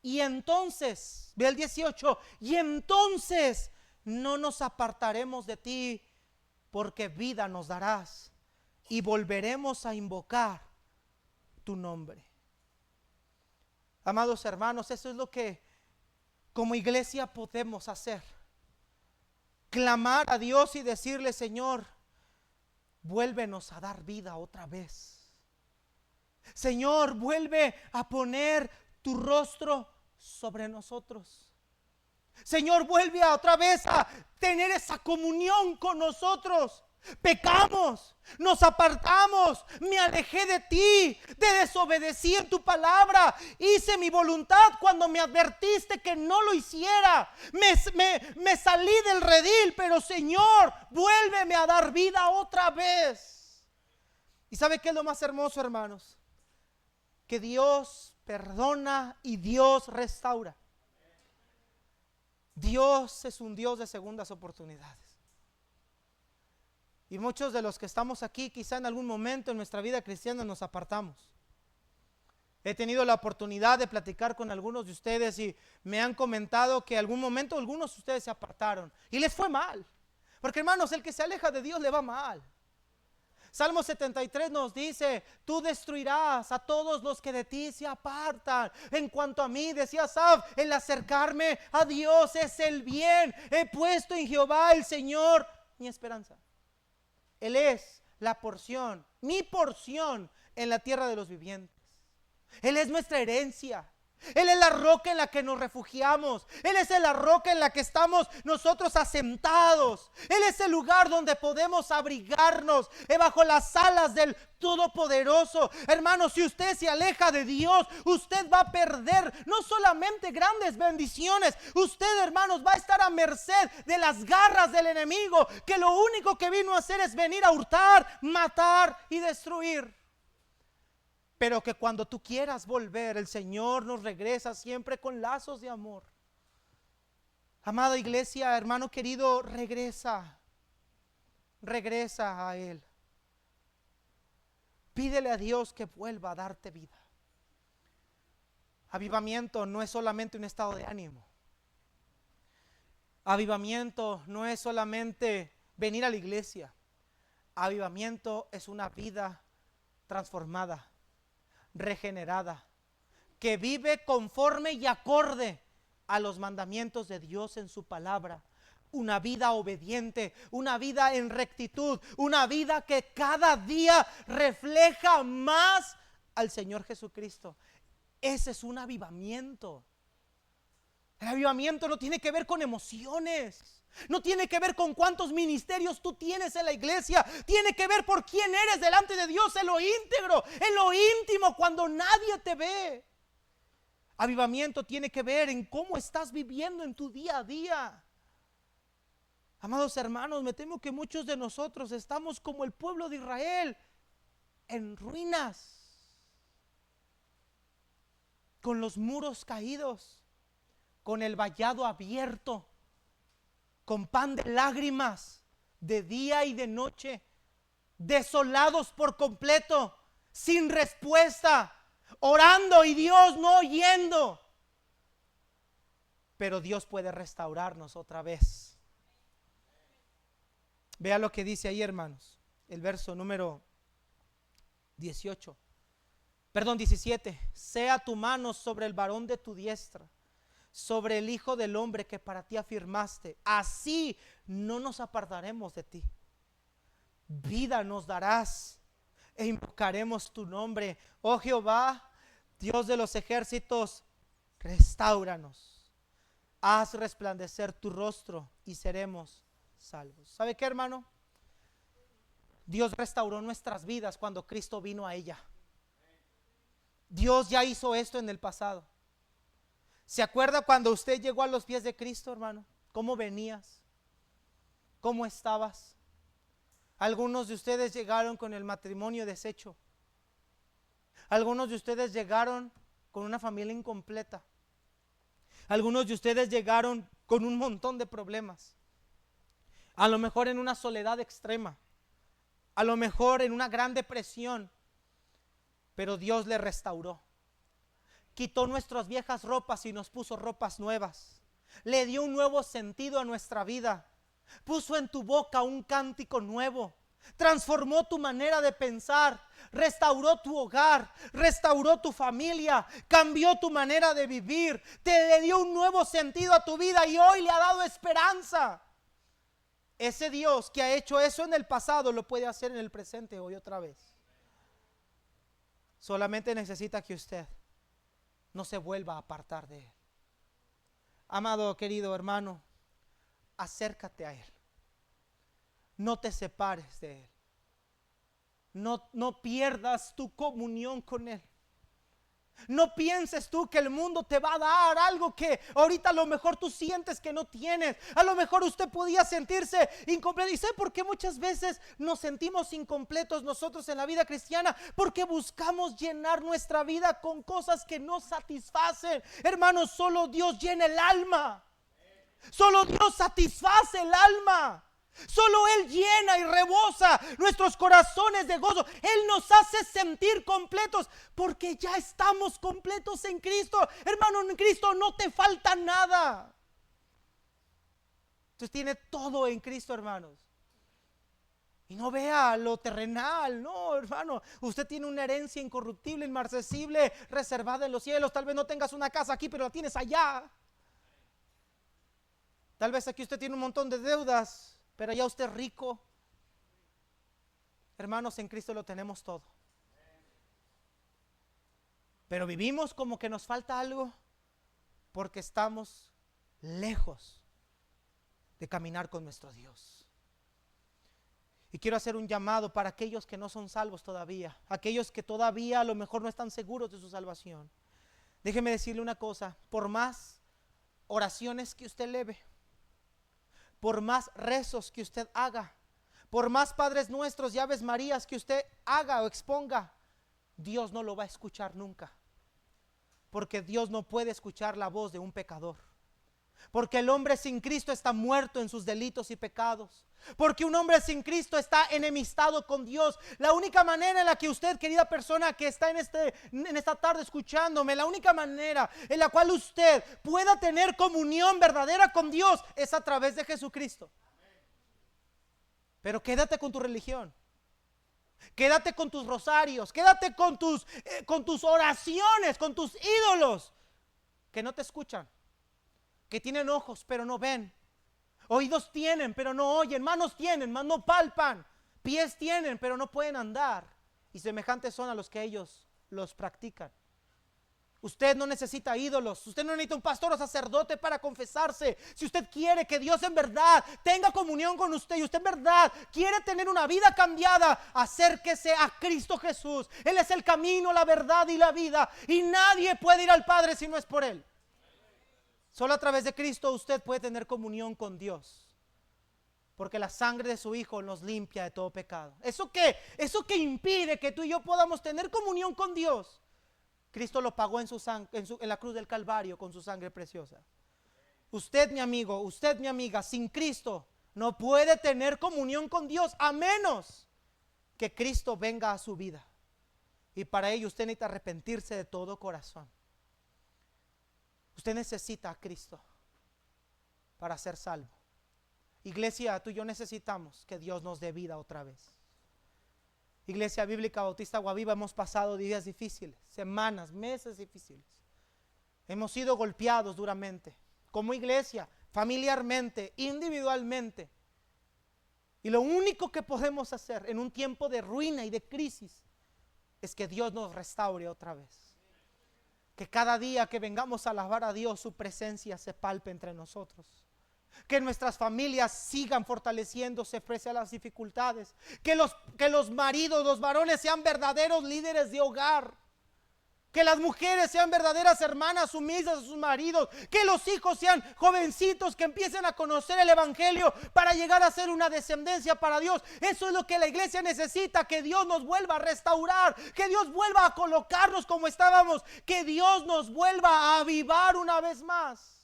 Y entonces, ve el 18, y entonces no nos apartaremos de ti, porque vida nos darás y volveremos a invocar tu nombre. Amados hermanos, eso es lo que como iglesia podemos hacer: clamar a Dios y decirle: Señor, vuélvenos a dar vida otra vez. Señor, vuelve a poner tu rostro sobre nosotros. Señor, vuelve otra vez a tener esa comunión con nosotros. Pecamos, nos apartamos, me alejé de ti, te desobedecí en tu palabra, hice mi voluntad cuando me advertiste que no lo hiciera, me salí del redil, pero Señor, vuélveme a dar vida otra vez. ¿Y sabe qué es lo más hermoso, hermanos? Que Dios perdona y Dios restaura. Dios es un Dios de segundas oportunidades. Y muchos de los que estamos aquí, quizá en algún momento en nuestra vida cristiana nos apartamos. He tenido la oportunidad de platicar con algunos de ustedes y me han comentado que en algún momento algunos de ustedes se apartaron y les fue mal. Porque hermanos, el que se aleja de Dios le va mal. Salmo 73 nos dice: tú destruirás a todos los que de ti se apartan. En cuanto a mí, decía Asaf, el acercarme a Dios es el bien. He puesto en Jehová el Señor mi esperanza. Él es la porción, mi porción en la tierra de los vivientes. Él es nuestra herencia. Él es la roca en la que nos refugiamos. Él es la roca en la que estamos nosotros asentados. Él es el lugar donde podemos abrigarnos bajo las alas del Todopoderoso. Hermano, si usted se aleja de Dios, usted va a perder no solamente grandes bendiciones, usted, hermanos, va a estar a merced de las garras del enemigo, que lo único que vino a hacer es venir a hurtar, matar y destruir. Pero que cuando tú quieras volver, el Señor nos regresa siempre con lazos de amor. Amada iglesia, hermano querido, regresa a Él. Pídele a Dios que vuelva a darte vida. Avivamiento no es solamente un estado de ánimo. Avivamiento no es solamente venir a la iglesia. Avivamiento es una vida transformada, regenerada, que vive conforme y acorde a los mandamientos de Dios en su palabra. Una vida obediente, una vida en rectitud, una vida que cada día refleja más al Señor Jesucristo. Ese es un avivamiento. El avivamiento no tiene que ver con emociones. No tiene que ver con cuántos ministerios tú tienes en la iglesia. Tiene que ver por quién eres delante de Dios en lo íntegro, en lo íntimo, cuando nadie te ve. Avivamiento tiene que ver en cómo estás viviendo en tu día a día. Amados hermanos, me temo que muchos de nosotros estamos como el pueblo de Israel, en ruinas, con los muros caídos, con el vallado abierto, con pan de lágrimas de día y de noche, desolados por completo, sin respuesta, orando y Dios no oyendo. Pero Dios puede restaurarnos otra vez. Vea lo que dice ahí, hermanos, el verso número 17. Sea tu mano sobre el varón de tu diestra, sobre el Hijo del Hombre que para ti afirmaste. Así no nos apartaremos de ti. Vida nos darás e invocaremos tu nombre. Oh Jehová, Dios de los ejércitos, restáuranos. Haz resplandecer tu rostro y seremos salvos. ¿Sabe qué, hermano? Dios restauró nuestras vidas cuando Cristo vino a ella. Dios ya hizo esto en el pasado. ¿Se acuerda cuando usted llegó a los pies de Cristo, hermano? ¿Cómo venías? ¿Cómo estabas? Algunos de ustedes llegaron con el matrimonio deshecho. Algunos de ustedes llegaron con una familia incompleta. Algunos de ustedes llegaron con un montón de problemas. A lo mejor en una soledad extrema. A lo mejor en una gran depresión. Pero Dios le restauró. Quitó nuestras viejas ropas y nos puso ropas nuevas. Le dio un nuevo sentido a nuestra vida. Puso en tu boca un cántico nuevo. Transformó tu manera de pensar. Restauró tu hogar. Restauró tu familia. Cambió tu manera de vivir. Te le dio un nuevo sentido a tu vida y hoy le ha dado esperanza. Ese Dios que ha hecho eso en el pasado lo puede hacer en el presente hoy otra vez. Solamente necesita que usted no se vuelva a apartar de Él. Amado, querido hermano, acércate a Él. No te separes de Él. No pierdas tu comunión con Él. No pienses tú que el mundo te va a dar algo que ahorita a lo mejor tú sientes que no tienes. A lo mejor usted podía sentirse incompleto. ¿Y sabe por qué muchas veces nos sentimos incompletos nosotros en la vida cristiana? Porque buscamos llenar nuestra vida con cosas que no satisfacen. Hermanos, solo Dios llena el alma. Solo Dios satisface el alma. Solo Él llena y rebosa nuestros corazones de gozo. Él nos hace sentir completos porque ya estamos completos en Cristo. Hermano, en Cristo no te falta nada. Entonces tiene todo en Cristo, hermanos. Y no vea lo terrenal, no, hermano. Usted tiene una herencia incorruptible, inmarcesible, reservada en los cielos. Tal vez no tengas una casa aquí, pero la tienes allá. Tal vez aquí usted tiene un montón de deudas, pero allá usted es rico. Hermanos, en Cristo lo tenemos todo. Pero vivimos como que nos falta algo porque estamos lejos de caminar con nuestro Dios. Y quiero hacer un llamado para aquellos que no son salvos todavía, aquellos que todavía a lo mejor no están seguros de su salvación. Déjeme decirle una cosa: por más oraciones que usted eleve, por más rezos que usted haga, por más Padres Nuestros y Aves Marías que usted haga o exponga, Dios no lo va a escuchar nunca. Porque Dios no puede escuchar la voz de un pecador. Porque el hombre sin Cristo está muerto en sus delitos y pecados. Porque un hombre sin Cristo está enemistado con Dios. La única manera en la que usted, querida persona que está en esta tarde escuchándome, la única manera en la cual usted pueda tener comunión verdadera con Dios es a través de Jesucristo. Pero quédate con tu religión. Quédate con tus rosarios. Quédate con tus oraciones, con tus ídolos que no te escuchan, que tienen ojos pero no ven, oídos tienen pero no oyen, manos tienen mas no palpan, pies tienen pero no pueden andar, y semejantes son a los que ellos los practican. Usted no necesita ídolos, usted no necesita un pastor o sacerdote para confesarse. Si usted quiere que Dios en verdad tenga comunión con usted y usted en verdad quiere tener una vida cambiada, acérquese a Cristo Jesús. Él es el camino, la verdad y la vida, y nadie puede ir al Padre si no es por Él. Solo a través de Cristo usted puede tener comunión con Dios, porque la sangre de su Hijo nos limpia de todo pecado. Eso que impide que tú y yo podamos tener comunión con Dios, Cristo lo pagó en la cruz del Calvario con su sangre preciosa. Usted, mi amigo, usted, mi amiga, sin Cristo no puede tener comunión con Dios a menos que Cristo venga a su vida. Y para ello usted necesita arrepentirse de todo corazón. Usted necesita a Cristo para ser salvo. Iglesia, tú y yo necesitamos que Dios nos dé vida otra vez. Iglesia Bíblica Bautista Guaviva, hemos pasado días difíciles, semanas, meses difíciles. Hemos sido golpeados duramente, como iglesia, familiarmente, individualmente. Y lo único que podemos hacer en un tiempo de ruina y de crisis es que Dios nos restaure otra vez. Que cada día que vengamos a alabar a Dios, su presencia se palpe entre nosotros. Que nuestras familias sigan fortaleciéndose frente a las dificultades. Que los maridos, los varones sean verdaderos líderes de hogar. Que las mujeres sean verdaderas hermanas sumisas a sus maridos. Que los hijos sean jovencitos que empiecen a conocer el evangelio para llegar a ser una descendencia para Dios. Eso es lo que la iglesia necesita. Que Dios nos vuelva a restaurar. Que Dios vuelva a colocarnos como estábamos. Que Dios nos vuelva a avivar una vez más.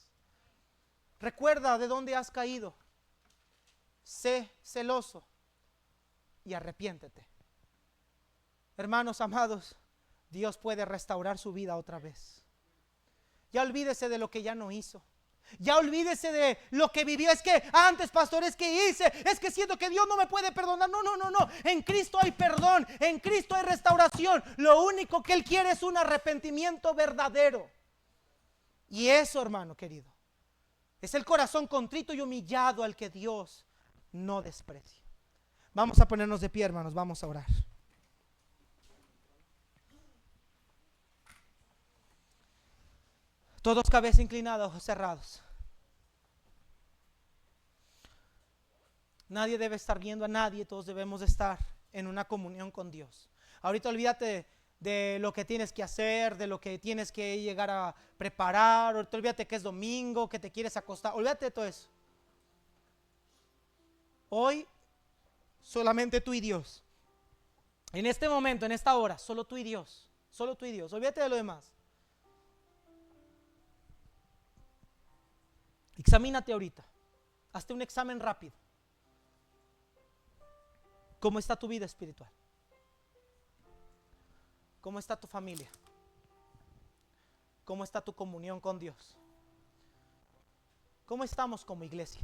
Recuerda de dónde has caído. Sé celoso y arrepiéntete. Hermanos amados, Dios puede restaurar su vida otra vez. Ya olvídese de lo que ya no hizo. Ya olvídese de lo que vivió. Es que antes, pastor, es que hice. Es que siento que Dios no me puede perdonar. No. En Cristo hay perdón. En Cristo hay restauración. Lo único que Él quiere es un arrepentimiento verdadero. Y eso, hermano querido, es el corazón contrito y humillado al que Dios no desprecia. Vamos a ponernos de pie, hermanos, vamos a orar. Todos cabeza inclinada, ojos cerrados. Nadie debe estar viendo a nadie, todos debemos estar en una comunión con Dios. Ahorita olvídate de lo que tienes que hacer, de lo que tienes que llegar a preparar. Ahorita olvídate que es domingo, que te quieres acostar. Olvídate de todo eso. Hoy solamente tú y Dios. En este momento, en esta hora, solo tú y Dios. Solo tú y Dios. Olvídate de lo demás. Examínate ahorita. Hazte un examen rápido. ¿Cómo está tu vida espiritual? ¿Cómo está tu familia? ¿Cómo está tu comunión con Dios? ¿Cómo estamos como iglesia?